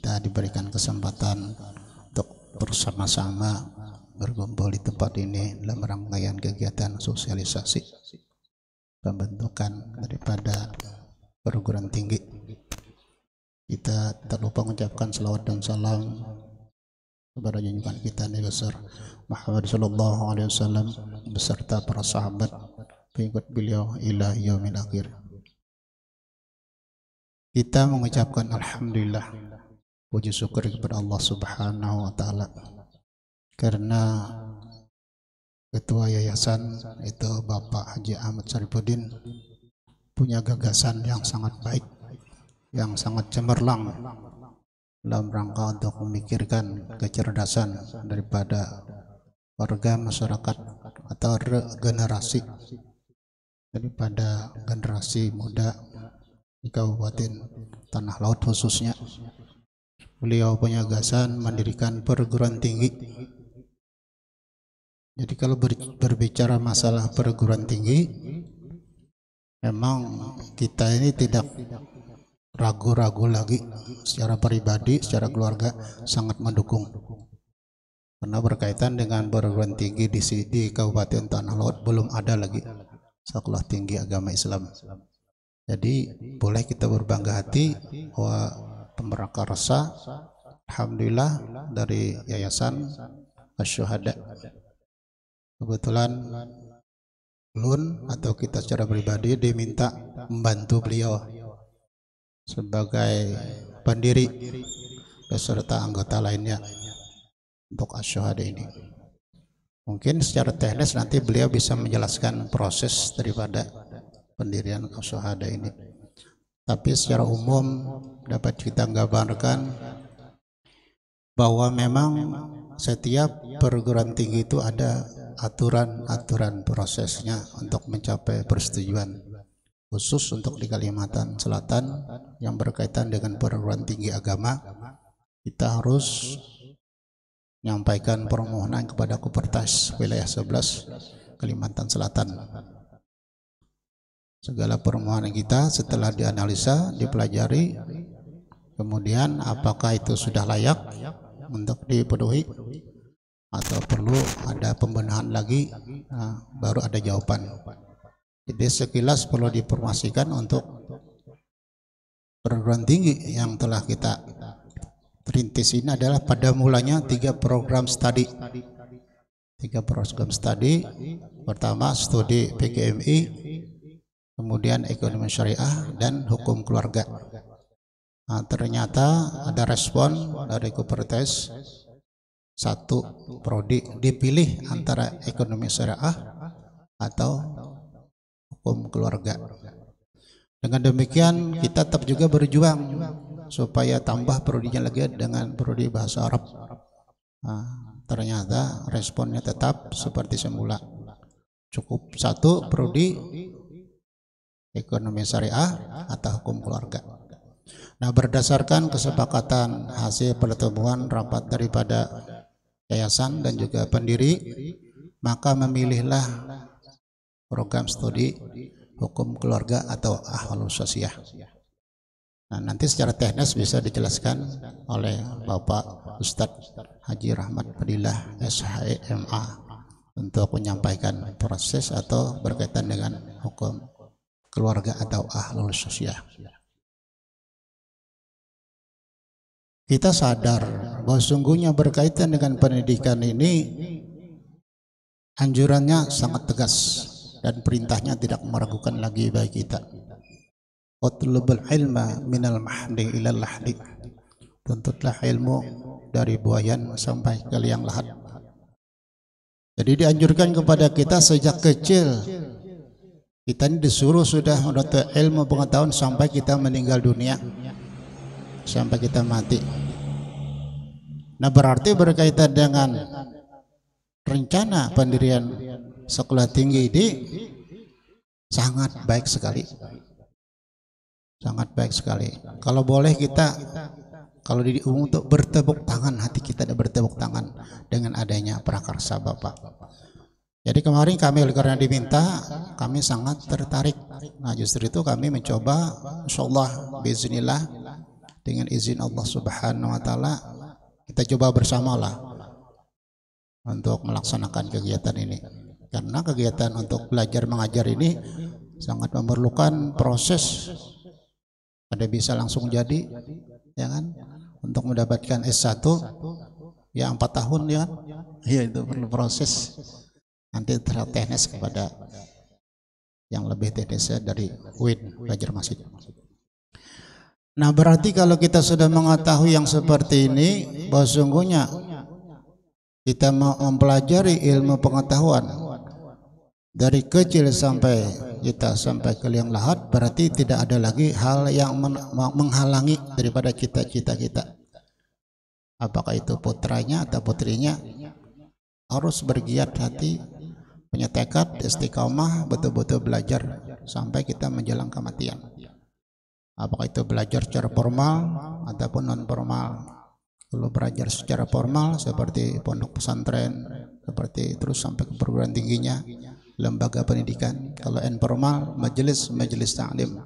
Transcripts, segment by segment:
kita diberikan kesempatan untuk bersama-sama berkumpul di tempat ini dalam rangkaian kegiatan sosialisasi pembentukan daripada perguruan tinggi. Kita tak lupa mengucapkan salawat dan salam kepada junjungan kita Nabi besar Muhammad sallallahu alaihi wasallam beserta para sahabat pengikut beliau ila yaumil akhir. Kita mengucapkan alhamdulillah, puji syukur kepada Allah Subhanahu wa taala karena ketua yayasan itu Bapak Haji Ahmad Syarifuddin punya gagasan yang sangat baik, yang sangat cemerlang dalam rangka untuk memikirkan kecerdasan daripada warga masyarakat atau regenerasi daripada generasi muda di Kabupaten Tanah Laut khususnya. Beliau punya gagasan mendirikan perguruan tinggi. Jadi kalau berbicara masalah perguruan tinggi, memang kita ini tidak ragu-ragu lagi, secara pribadi, secara keluarga sangat mendukung. Karena berkaitan dengan perguruan tinggi di Kabupaten Tanah Laut belum ada lagi sekolah tinggi agama Islam. Jadi boleh kita berbangga hati bahwa pemrakarsa alhamdulillah dari Yayasan Asy-Syuhada kebetulan ulun atau kita secara pribadi diminta membantu beliau sebagai pendiri beserta anggota lainnya untuk Asy-Syuhada ini. Mungkin secara teknis nanti beliau bisa menjelaskan proses daripada pendirian Asy-Syuhada ini. Tapi secara umum dapat kita gambarkan bahwa memang setiap perguruan tinggi itu ada aturan-aturan prosesnya untuk mencapai persetujuan, khusus untuk di Kalimantan Selatan yang berkaitan dengan perguruan tinggi agama. Kita harus menyampaikan permohonan kepada Kopertas wilayah 11 Kalimantan Selatan. Segala permohonan kita setelah dianalisa, dipelajari, kemudian apakah itu sudah layak untuk dipenuhi atau perlu ada pembenahan lagi, baru ada jawaban. Jadi sekilas perlu diinformasikan untuk perguruan tinggi yang telah kita rintis ini adalah pada mulanya 3 program studi. 3 program studi. Pertama studi PGMI, kemudian ekonomi syariah dan hukum keluarga. Nah, ternyata ada respon dari Kopertas, 1 prodi dipilih antara ekonomi syariah atau hukum keluarga. Dengan demikian kita tetap juga berjuang supaya tambah prodinya lagi dengan prodi bahasa Arab. Nah, ternyata responnya tetap seperti semula, cukup 1 prodi ekonomi syariah atau hukum keluarga. Nah, berdasarkan kesepakatan hasil pertemuan rapat daripada yayasan dan juga pendiri, maka memilihlah program studi hukum keluarga atau Ahlus Sosiah. Nah, nanti secara teknis bisa dijelaskan oleh Bapak Ustadz Haji Rahmat Fadilah SHMA untuk menyampaikan proses atau berkaitan dengan hukum keluarga atau Ahlus Sosiah. Kita sadar bahwa sungguhnya berkaitan dengan pendidikan ini anjurannya sangat tegas dan perintahnya tidak meragukan lagi bagi kita. Utlubul ilma minal mahdi ilal lahdi. Tuntutlah ilmu dari buayan sampai ke liang lahat. Jadi dianjurkan kepada kita sejak kecil. Kita ini disuruh sudah menuntut ilmu pengetahuan sampai kita meninggal dunia, sampai kita mati. Nah, berarti berkaitan dengan rencana pendirian sekolah tinggi ini sangat baik sekali. Sangat baik sekali. Kalau boleh kita, kalau di umum untuk bertepuk tangan, hati kita ada bertepuk tangan dengan adanya prakarsa Bapak. Jadi kemarin kami karena diminta, kami sangat tertarik. Nah, justru itu kami mencoba, insyaallah biiznillah dengan izin Allah Subhanahu wa taala kita coba bersamalah untuk melaksanakan kegiatan ini. Karena kegiatan untuk belajar mengajar ini sangat memerlukan proses. Ada bisa langsung jadi, ya kan? Untuk mendapatkan S1 ya 4 tahun, ya kan? Ya itu perlu proses. Nanti terteknis kepada yang lebih teknisnya dari UIN belajar masjid. Nah, berarti kalau kita sudah mengetahui yang seperti ini, bahwa sungguhnya kita mau mempelajari ilmu pengetahuan dari kecil sampai kita sampai ke liang lahat, berarti tidak ada lagi hal yang menghalangi daripada cita-cita kita. Apakah itu putranya atau putrinya, harus bergiat hati, punya tekad, istiqamah, betul-betul belajar sampai kita menjelang kematian. Apakah itu belajar secara formal ataupun non formal. Kalau belajar secara formal seperti pondok pesantren, seperti terus sampai ke perguruan tingginya, lembaga pendidikan. Kalau informal, majelis taklim.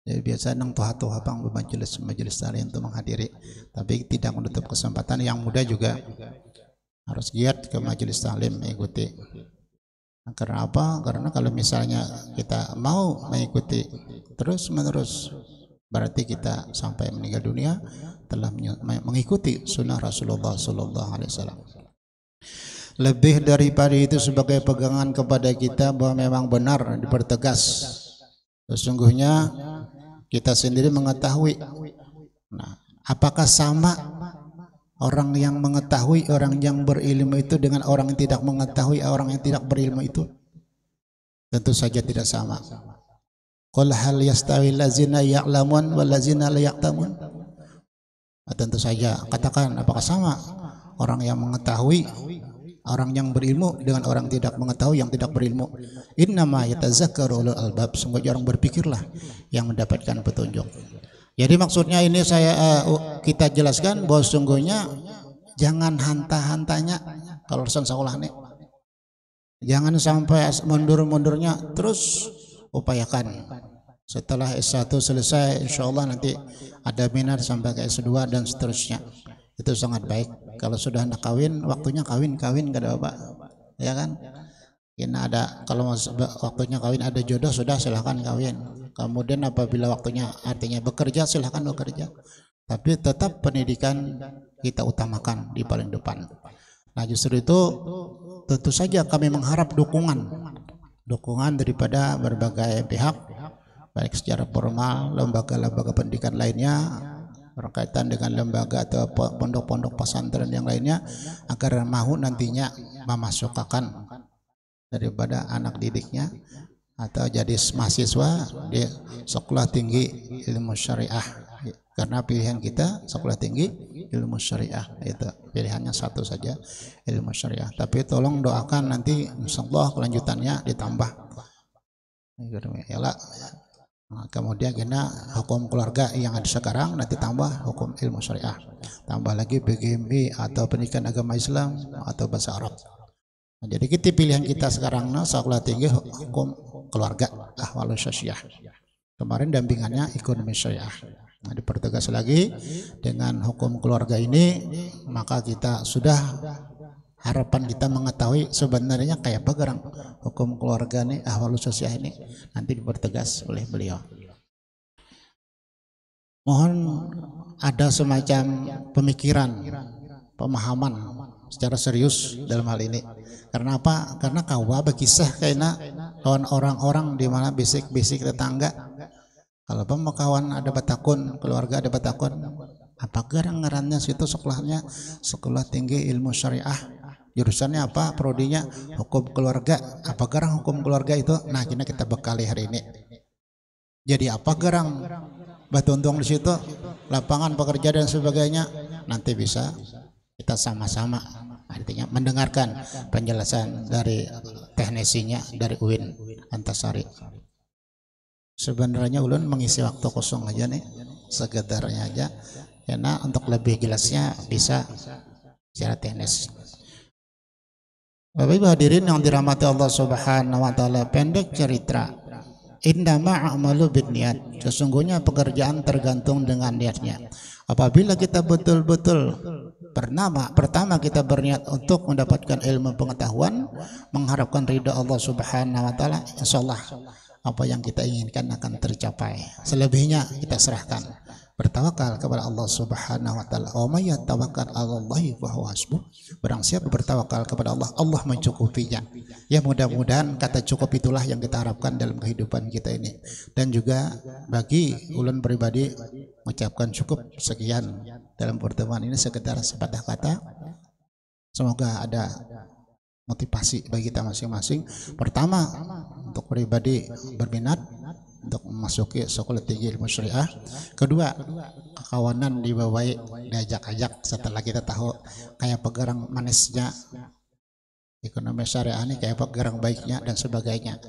Jadi biasa nang tuha-tuha pang majelis taklim untuk menghadiri, tapi tidak menutup kesempatan yang muda juga harus giat ke majelis taklim mengikuti. Nah, karena apa? Karena kalau misalnya kita mau mengikuti terus menerus, berarti kita sampai meninggal dunia telah mengikuti sunnah Rasulullah Sallallahu Alaihi Wasallam. Lebih daripada itu, sebagai pegangan kepada kita bahwa memang benar dipertegas, sesungguhnya kita sendiri mengetahui. Nah, apakah sama orang yang mengetahui, orang yang berilmu itu dengan orang yang tidak mengetahui, orang yang tidak berilmu itu? Tentu saja tidak sama. Qul hal yastawi allazina ya'lamun wal ladzina la ya'lamun? Tentu saja, katakan apakah sama orang yang mengetahui, orang yang berilmu dengan orang tidak mengetahui, yang tidak berilmu? Innama yatazakkaru ulul albab, sungguh orang berpikirlah yang mendapatkan petunjuk. Jadi maksudnya ini kita jelaskan bahwa sungguhnya jangan hanta-hantanya kalau urusan sekolah nih. Jangan sampai mundur-mundurnya, terus upayakan. Setelah S1 selesai, insya Allah nanti ada minat sampai ke S2 dan seterusnya. Itu sangat baik. Kalau sudah nak kawin, waktunya kawin gak ada apa, ya kan? Ini ada, kalau waktunya kawin ada jodoh, sudah silahkan kawin. Kemudian apabila waktunya artinya bekerja, silahkan bekerja. Tapi tetap pendidikan kita utamakan di paling depan. Nah, justru itu tentu saja kami mengharap dukungan daripada berbagai pihak, baik secara formal, lembaga-lembaga pendidikan lainnya, berkaitan dengan lembaga atau pondok-pondok pesantren yang lainnya, agar mau nantinya memasukkan daripada anak didiknya atau jadi mahasiswa di sekolah tinggi ilmu syariah. Karena pilihan kita sekolah tinggi ilmu syariah, itu pilihannya satu saja, ilmu syariah. Tapi tolong doakan nanti insyaallah kelanjutannya ditambah. Nah, kemudian kita hukum keluarga yang ada sekarang nanti tambah hukum ilmu syariah, tambah lagi PGMI atau pendidikan agama Islam atau bahasa Arab. Nah, jadi kita pilihan kita sekarang sekolah tinggi hukum keluarga, ahwalus sosial. Kemarin dampingannya ekonomi syariah. Nah, dipertegas lagi dengan hukum keluarga ini, maka kita sudah harapan kita mengetahui sebenarnya kayak apa gerang hukum keluarga nih, ahwalus sosial ini nanti dipertegas oleh beliau. Mohon ada semacam pemikiran, pemahaman secara serius dalam hal ini. Karena apa? Karena kawa berkisah kayaknya kawan orang-orang di mana bisik-bisik tetangga. Kalau pemakawan ada batakun, keluarga ada batakun, apa gerang ngarannya situ sekolahnya sekolah tinggi ilmu syariah, jurusannya apa, prodinya hukum keluarga, apa gerang hukum keluarga itu? Nah, kita bekali hari ini. Jadi apa gerang batu untung di situ, lapangan pekerjaan dan sebagainya, nanti bisa kita sama-sama artinya mendengarkan penjelasan dari teknisinya dari UIN Antasari. Sebenarnya ulun mengisi waktu kosong aja nih, sekedarnya aja, karena untuk lebih jelasnya bisa secara teknis. Bapak Ibu hadirin yang dirahmati Allah Subhanahu wa taala, pendek cerita Innama a'malu binniyat. Sesungguhnya pekerjaan tergantung dengan niatnya. Apabila kita betul-betul pertama kita berniat untuk mendapatkan ilmu pengetahuan, mengharapkan ridha Allah Subhanahu wa taala, insyaallah apa yang kita inginkan akan tercapai. Selebihnya kita serahkan. Bertawakal kepada Allah Subhanahu wa taala. Wa may yatawakkal 'alallahi fa huwa hasbuh. Barang siapa bertawakal kepada Allah, Allah mencukupinya. Ya, mudah-mudahan kata cukup itulah yang kita harapkan dalam kehidupan kita ini. Dan juga bagi ulun pribadi mengucapkan cukup sekian dalam pertemuan ini, sekedar sepatah kata. Semoga ada motivasi bagi kita masing-masing. Pertama, untuk pribadi berminat untuk memasuki Sekolah Tinggi Ilmu Syariah. Kedua, kawanan dibawahi, diajak-ajak setelah kita tahu kayak pegarang manisnya ekonomi syariah ini, kayak pegarang baiknya dan sebagainya.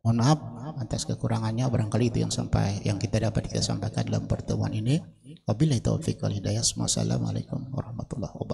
Mohon maaf atas kekurangannya, barangkali itu yang kita dapat kita sampaikan dalam pertemuan ini. Wabillahi taufiq wal hidayah. Wassalamualaikum warahmatullahi wabarakatuh.